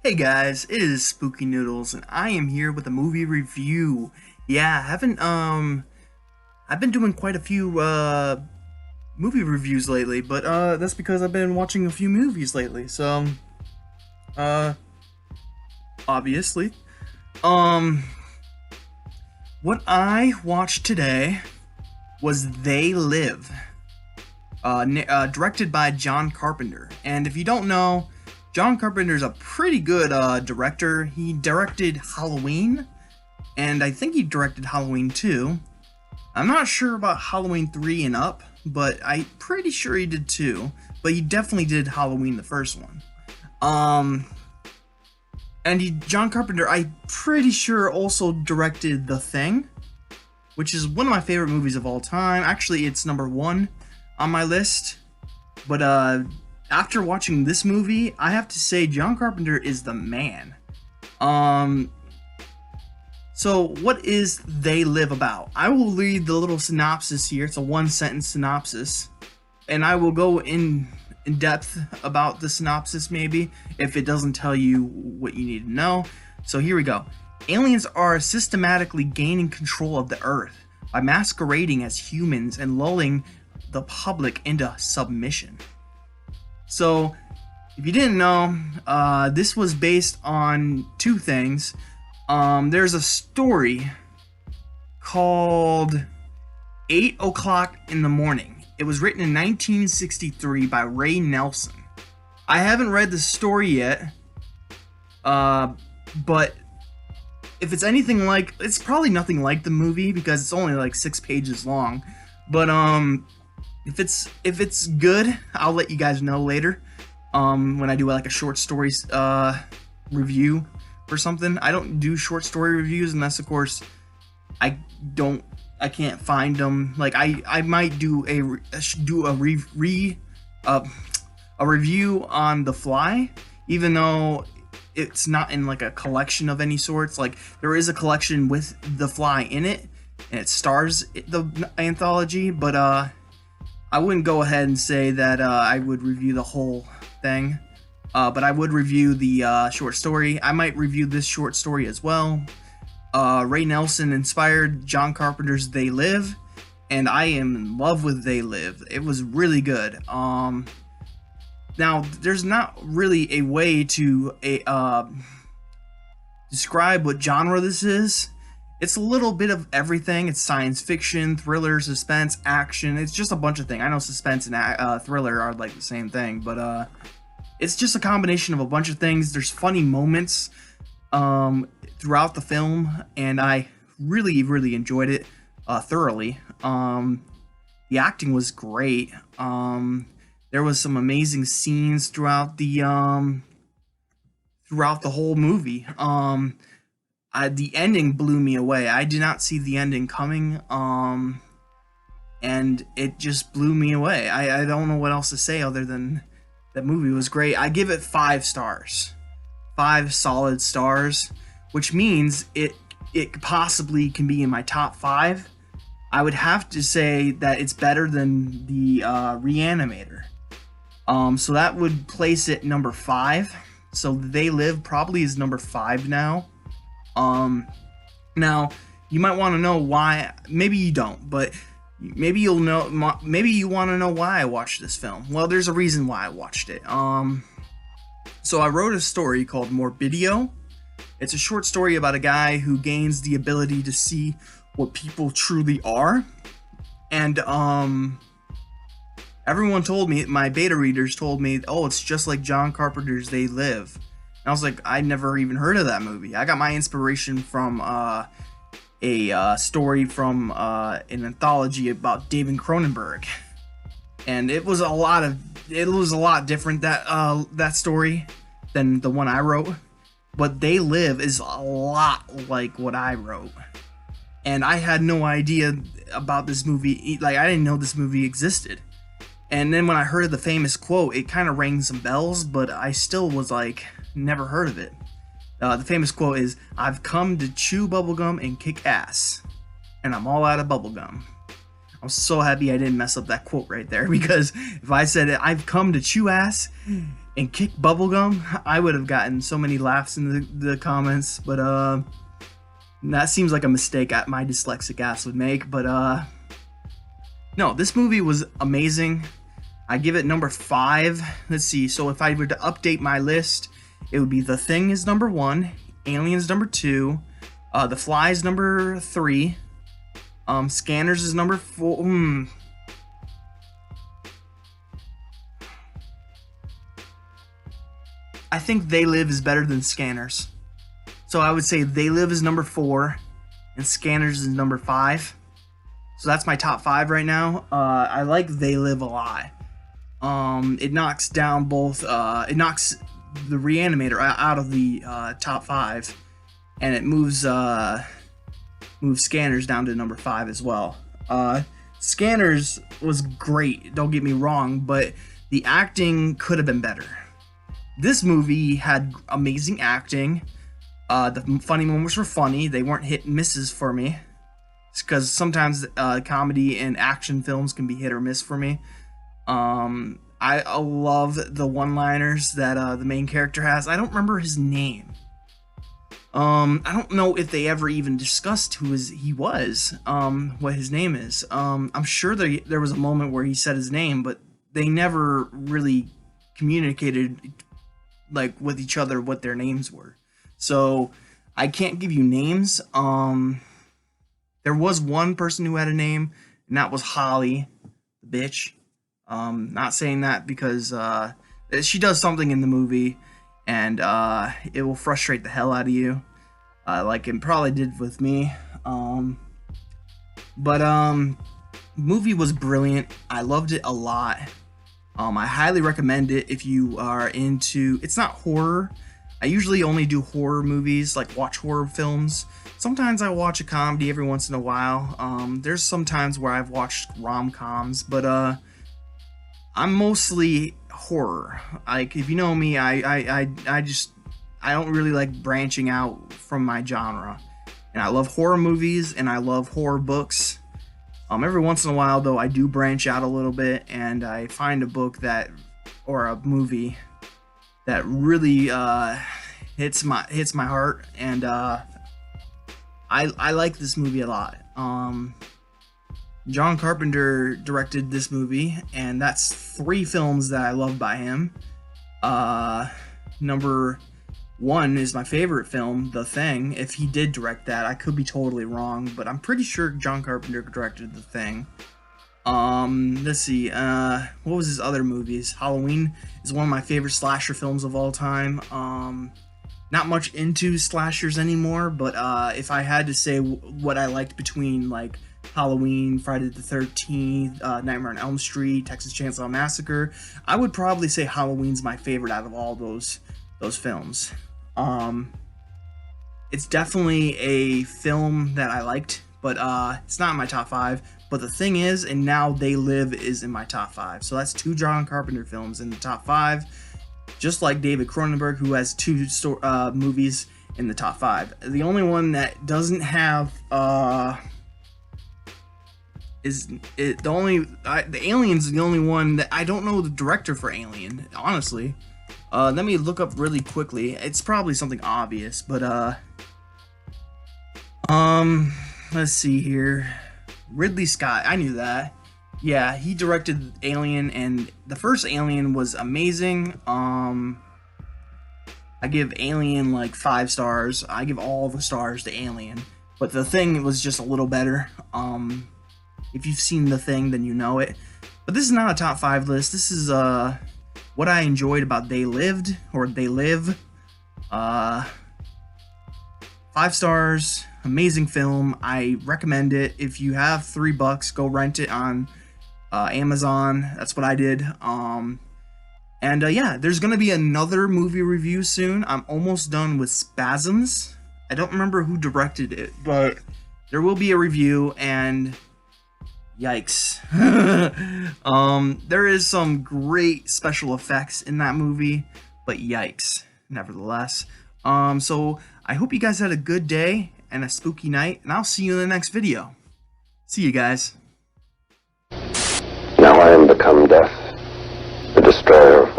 Hey guys, it is Spooky Noodles, and I am here with a movie review. Yeah, I haven't I've been doing quite a few movie reviews lately, but that's because I've been watching a few movies lately. So uh obviously. Um what I watched today was They Live. Directed by John Carpenter. And if you don't know, John Carpenter's a pretty good director. He directed Halloween, and I think he directed Halloween 2. I'm not sure about Halloween 3 and up, but I'm pretty sure he did 2. But he definitely did Halloween, the first one. John Carpenter, I'm pretty sure, also directed The Thing, which is one of my favorite movies of all time. Actually, it's number 1 on my list. But after watching this movie, I have to say John Carpenter is the man. So what is They Live about? I will read the little synopsis here. It's a 1-sentence synopsis, and I will go in depth about the synopsis maybe if it doesn't tell you what you need to know. So here we go. Aliens are systematically gaining control of the Earth by masquerading as humans and lulling the public into submission. So, if you didn't know, this was based on two things. There's a story called 8 O'Clock in the Morning. It was written in 1963 by Ray Nelson. I haven't read the story yet, but if it's anything like, it's probably nothing like the movie because it's only like 6 pages long. But if it's good, I'll let you guys know later. When I do like a short stories review or something. I don't do short story reviews unless, of course, I can't find them. Like I might do a review on the fly, even though it's not in like a collection of any sorts. Like there is a collection with The Fly in it, and it stars the anthology, but I wouldn't go ahead and say that I would review the whole thing, but I would review the short story. I might review this short story as well. Ray Nelson inspired John Carpenter's They Live, and I am in love with They Live. It was really good. Now, there's not really a way to describe what genre this is. It's a little bit of everything. It's science fiction, thriller, suspense, action. It's just a bunch of things. I know suspense and thriller are like the same thing, but it's just a combination of a bunch of things. There's funny moments throughout the film, and I really, really enjoyed it thoroughly. The acting was great. There was some amazing scenes throughout the whole movie. The ending blew me away. I did not see the ending coming, and it just blew me away. I don't know what else to say other than that movie was great. I give it 5 stars. 5 solid stars, which means it possibly can be in my top 5. I would have to say that it's better than the Reanimator. So that would place it number 5. So They Live probably is number 5 now. Now you might want to know why. Maybe you don't, but maybe you'll know. Maybe you want to know why I watched this film. Well, there's a reason why I watched it. So I wrote a story called Morbidio. It's a short story about a guy who gains the ability to see what people truly are, and everyone told me, my beta readers told me, oh, it's just like John Carpenter's They Live. And I was like, I never even heard of that movie. I got my inspiration from a story from an anthology about David Cronenberg, and it was a lot different, that story, than the one I wrote. But They Live is a lot like what I wrote, and I had no idea about this movie. Like I didn't know this movie existed. And then when I heard the famous quote, it kind of rang some bells, but I still was like, never heard of it. The famous quote is, "I've come to chew bubblegum and kick ass, and I'm all out of bubblegum." I'm so happy I didn't mess up that quote right there, because if I said it, "I've come to chew ass and kick bubblegum, I would have gotten so many laughs in the comments, but that seems like a mistake my dyslexic ass would make. But no, this movie was amazing. I give it number 5. Let's see, so if I were to update my list, it would be The Thing is number 1, Aliens number 2, The Fly is number 3, Scanners is number 4. I think They Live is better than Scanners. So I would say They Live is number 4 and Scanners is number 5. So that's my top 5 right now. I like They Live a lot. It knocks down both, it knocks the Reanimator out of the top 5, and it moves Scanners down to number 5 as well. Scanners was great, don't get me wrong, but the acting could have been better. This movie had amazing acting. The funny moments were funny. They weren't hit and misses for me, because sometimes comedy and action films can be hit or miss for me. I love the one-liners that the main character has. I don't remember his name. I don't know if they ever even discussed who he was, what his name is. I'm sure there was a moment where he said his name, but they never really communicated like with each other what their names were. So I can't give you names. There was one person who had a name, and that was Holly, the bitch. Not saying that because she does something in the movie, and it will frustrate the hell out of you, like it probably did with me. Movie was brilliant. I loved it a lot. I highly recommend it if you are into. It's not horror. I usually only do horror movies, like watch horror films. Sometimes I watch a comedy every once in a while. There's some times where I've watched rom-coms, but I'm mostly horror. Like, if you know me, I don't really like branching out from my genre. And I love horror movies and I love horror books. Every once in a while, though, I do branch out a little bit, and I find a book or a movie that really hits my heart, and I like this movie a lot. John Carpenter directed this movie, and that's 3 films that I love by him. Number 1 is my favorite film, The Thing. If he did direct that, I could be totally wrong, but I'm pretty sure John Carpenter directed The Thing. Let's see, what was his other movies? Halloween is one of my favorite slasher films of all time. Not much into slashers anymore, but if I had to say what I liked between, like, Halloween, Friday the 13th, Nightmare on Elm Street, Texas Chainsaw Massacre, I would probably say Halloween's my favorite out of all those films. It's definitely a film that I liked, but it's not in my top 5. But The Thing is, and now They Live is in my top 5. So that's 2 John Carpenter films in the top 5. Just like David Cronenberg, who has 2 movies in the top 5. The only one that doesn't have the Alien's the only one that I don't know the director for Alien, honestly. Let me look up really quickly. It's probably something obvious, but let's see here. Ridley Scott, I knew that. Yeah, he directed Alien, and the first Alien was amazing. I give Alien like 5 stars. I give all the stars to Alien, but The Thing was just a little better. If you've seen The Thing, then you know it. But this is not a top 5 list. This is what I enjoyed about They Lived, or They Live. 5 stars. Amazing film. I recommend it. If you have $3, go rent it on Amazon. That's what I did. Yeah, there's gonna be another movie review soon. I'm almost done with Spasms. I don't remember who directed it, but there will be a review, and yikes. There is some great special effects in that movie, but yikes, nevertheless. So I hope you guys had a good day and a spooky night, and I'll see you in the next video. See you guys. Now I am become death, the destroyer of